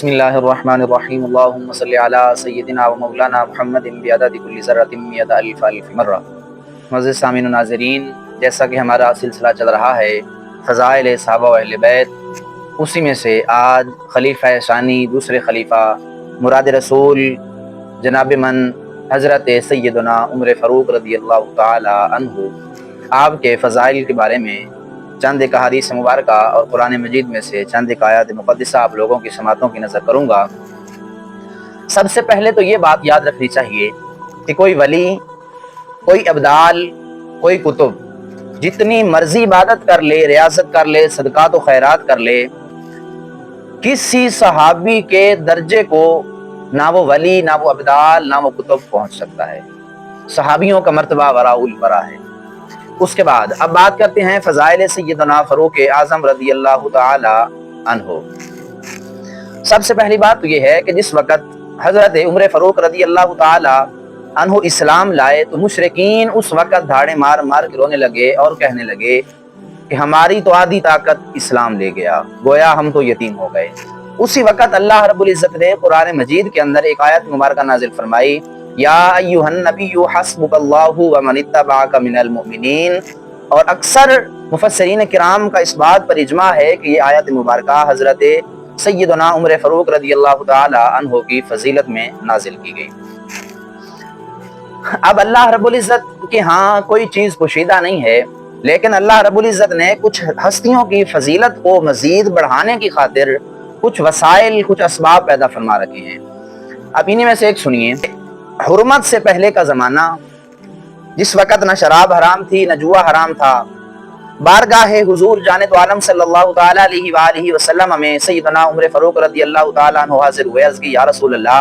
बिस्मिल्लाहिर्रहमानिर्रहीम अल्लाहुम्मा सल्लि अला सय्यिदिना व मौलाना मुहम्मदिन बिअददि कुल्लि ज़र्रतिन मिअत अल्फ़ अल्फ़ मर्रा। मुअज़्ज़िज़ सामीन व नाज़रीन, जैसा कि हमारा सिलसिला चल रहा है फ़ज़ाइल सहाबा व अहले बैत, उसी में से आज खलीफा सानी दूसरे खलीफा मुराद रसूल जनाब मन हज़रत सय्यदना उमर फ़ारूक रज़ियल्लाहु ताला अन्हु आपके फ़ज़ाइल के बारे में चंद एक हदीस मुबारका और कुरान मजीद में से चंद एक आयत मुक़द्दसा आप लोगों की समातों की नज़र करूँगा। सबसे पहले तो ये बात याद रखनी चाहिए कि कोई वली, कोई अब्दाल, कोई कुतुब जितनी मर्जी इबादत कर ले, रियासत कर ले, सदकात व खैरात कर ले, किसी सहाबी के दर्जे को ना वो वली, ना वो अब्दाल, ना वो कुतुब पहुँच सकता है। सहाबियों का मर्तबा वराउल वरा है। उसके बाद अब बात करते हैं फ़ज़ाइल सय्यदना फ़ारूक आज़म रज़ियल्लाहु ताला अन्हु। सबसे पहली बात तो ये है कि जिस वक़्त हज़रत उमर फ़ारूक रज़ियल्लाहु ताला अन्हु इस्लाम लाए तो मुशरिकीन उस वक़्त धाड़े मार मार के रोने लगे और कहने लगे कि हमारी तो आधी ताकत इस्लाम ले गया, गोया हम तो यतीम हो गए। उसी वक़्त अल्लाह रब्बुल इज़्ज़त ने कुरान मजीद के अंदर एक आयत मुबारका नाज़िल फरमाई, या अय्युहन नबिय्यु हस्बुकल्लाहु व मन इत्तबअका मिनल मुमिनीन। और अक्सर मुफस्सिरीन किराम का इस बात पर इजमा है कि ये आयत मुबारका हज़रत सय्यदना उमर फ़ारूक रज़ियल्लाहु ताला अन्हु की फजीलत में नाजिल की गई। अब अल्लाह रब्बुल इज़्ज़त के यहाँ कोई चीज़ पोशीदा नहीं है, लेकिन अल्लाह रब्बुल इज़्ज़त ने कुछ हस्तियों की फजीलत को मज़ीद बढ़ाने की खातिर कुछ वसाइल, कुछ असबाब पैदा फरमा रखे हैं। अब इन्हीं में से एक सुनिए। हुर्मत से पहले का ज़माना, जिस वक़्त न शराब हराम थी, न जुआ हराम था, बारगाहे हुजूर जाने तो आलम सल्लल्लाहु ताला अलैहि वसल्लम में सय्यदना उमर फ़ारूक रज़ियल्लाहु ताला अन्हु हाज़िर हुए। अर्ज़ की, या रसूल अल्लाह,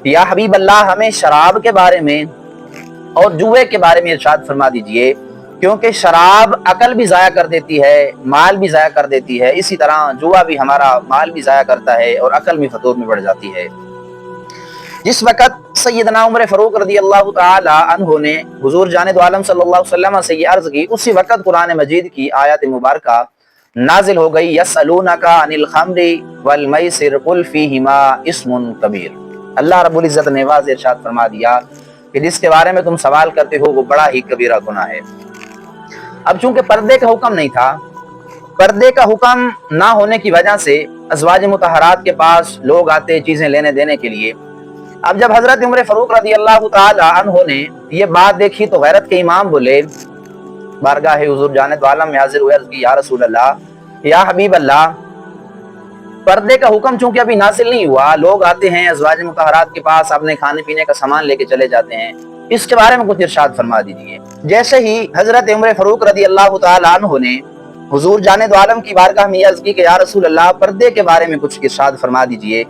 या हबीब अल्लाह, हमें शराब के बारे में और जुए के बारे में इरशाद फरमा दीजिए, क्योंकि शराब अकल भी ज़ाया कर देती है, माल भी ज़ाया कर देती है। इसी तरह जुआ भी हमारा माल भी ज़ाया करता है और अकल भी फतूर में बढ़ जाती है। जिस वक़्त सय्यदना उमर फ़ारूक रज़ियल्लाहु ताला अन्हु ने हुजूर जाने दो आलम सल्लल्लाहु अलैहि वसल्लम से ये अर्ज़ की, उसी वक़्त कुरान मजीद की आयत मुबारका नाजिल हो गई, यसअलूनका अनिल खम्रि वल मैसिर कुल फीहिमा इस्मुन कबीर। अल्लाह रब्बुल इज़्ज़त ने वाज़ेह इरशाद फरमा दिया कि जिसके बारे में तुम सवाल करते हो वो बड़ा ही कबीरा गुनाह है। अब चूंकि पर्दे का हुक्म नहीं था, पर्दे का हुक्म ना होने की वजह से अज़वाज मुतहरात के पास लोग आते चीजें लेने देने के लिए। अब जब हजरत उमर फ़ारूक रज़ियल्लाहु ताला अन्हु ने ये बात देखी तो गैरत के इमाम बोले, बारगाह हुजूर जाने तो आलम में हाजिर हुए, कि या रसूल अल्लाह, या हबीब अल्लाह, पर्दे का हुक्म चूंकि अभी नासिल नहीं हुआ, लोग आते हैं अज़वाज मुतहरात के पास, अपने खाने पीने का सामान लेके चले जाते हैं, इसके बारे में कुछ इरशाद फरमा दीजिए। जैसे ही हजरत उमर फ़ारूक रज़ियल्लाहु ताला अन्हु ने हुजूर जाने दो आलम की बारगाह में अर्ज़ की कि या रसूल अल्लाह, पर्दे के बारे में कुछ इरशाद फरमा दीजिए।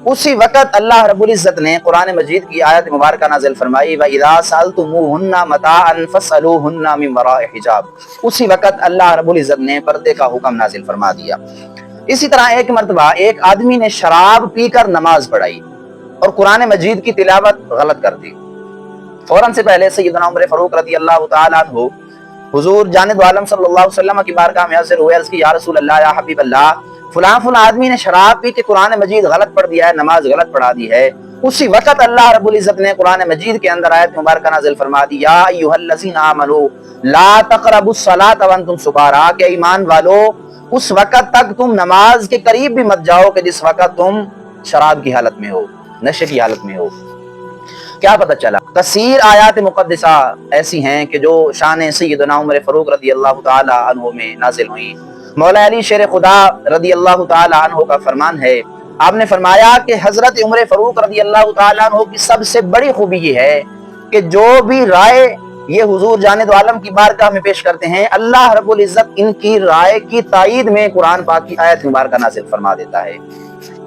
उसी वक़्त अल्लाह रब्बुल इज़्ज़त ने कुरान मजीद की आयत मुबारका नाज़िल फरमाई, व इज़ा सअलतुमूहुन्ना मताअन फस्अलूहुन्ना मिन वराइ हिजाब। उसी वक़्त अल्लाह रब्बुल इज़्ज़त ने पर्दे का हुक्म नाज़िल फरमा दिया। इसी तरह एक मर्तबा एक आदमी ने शराब पीकर नमाज पढ़ाई और कुरान मजीद की तिलावत गलत कर दी। फौरन से पहले सय्यदना उमर फ़ारूक रज़ियल्लाहु ताला अन्हु हुजूर जाने दो आलम सल्लल्लाहु अलैहि वसल्लम की बारगाह में हाज़िर हुए। अर्ज़ की, या रसूल अल्लाह, या हबीब अल्लाह, फलां फलां आदमी ने शराब पी के कुरान मजीद गलत पढ़ दिया है, नमाज गलत पढ़ा दी है। उसी वक़्त अल्लाह रब्बुल इज़्ज़त ने कुरान मजीद के अंदर आयत मुबारका नाज़िल फरमा दी, या अय्युहल्लज़ीना आमनू ला तक़रबुस सलात व अंतुम सुकारा, के ईमान वालो, उस वक़्त तक तुम नमाज के करीब भी मत जाओ कि जिस वक़्त तुम शराब की हालत में हो, नशे की हालत में हो। क्या पता चला? कसीर आयात मुक़द्दसा ऐसी हैं कि जो शान सय्यदना उमर फ़ारूक रज़ियल्लाहु ताला अन्हु में नाज़िल हुई। मौला अली शेर खुदा रज़ियल्लाहु ताला अन्हु का फरमान है, आपने फरमाया कि हज़रत उमर फ़ारूक रज़ियल्लाहु ताला अन्हु की सबसे बड़ी खूबी ये है कि जो भी राय ये हुजूर जाने दो आलम की बारगाह में पेश करते हैं, अल्लाह रब्बुल इज़्ज़त इनकी राय की तायीद में कुरान पाक की आयत मुबारका नाज़िल फरमा देता है।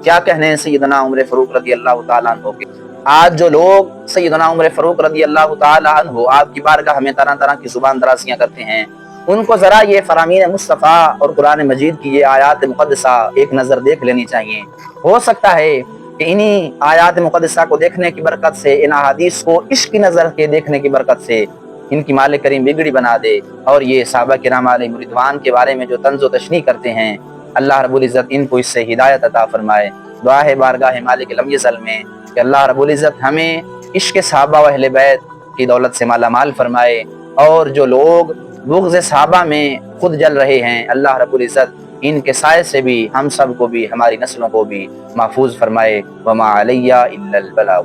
क्या कहने हैं सय्यदना उमर फ़ारूक रज़ियल्लाहु ताला अन्हु के। आज जो लोग सय्यदना उमर फ़ारूक रज़ियल्लाहु ताला अन्हु आपकी बारगाह में तरह तरह की जुबान दराज़ियाँ करते हैं, उनको ज़रा ये फ़रामीन मुस्तफ़ा और कुरान मजीद की ये आयात मुक़द्दसा एक नज़र देख लेनी चाहिए। हो सकता है कि इन्हीं आयात मुक़द्दसा को देखने की बरकत से, इन अहादीस को इश्क़ की नज़र के देखने की बरकत से इनकी मालिक करीम बिगड़ी बना दे और ये सहाबा किराम अलैहिम रिज़वान के बारे में जो तंज़ो तशनीह करते हैं, अल्लाह रब्बुल इज़्ज़त इनको इससे हिदायत अता फरमाए। دعا ہے بارگاہ مالک لم یزل میں کہ اللہ رب العزت ہمیں عشق صحابہ و اہل بیت کی دولت سے مالا مال فرمائے، اور جو لوگ بغض صحابہ میں خود جل رہے ہیں، اللہ رب العزت ان کے سائے سے بھی ہم سب کو بھی، ہماری نسلوں کو بھی محفوظ فرمائے۔ وما علیہ الا البلاغ۔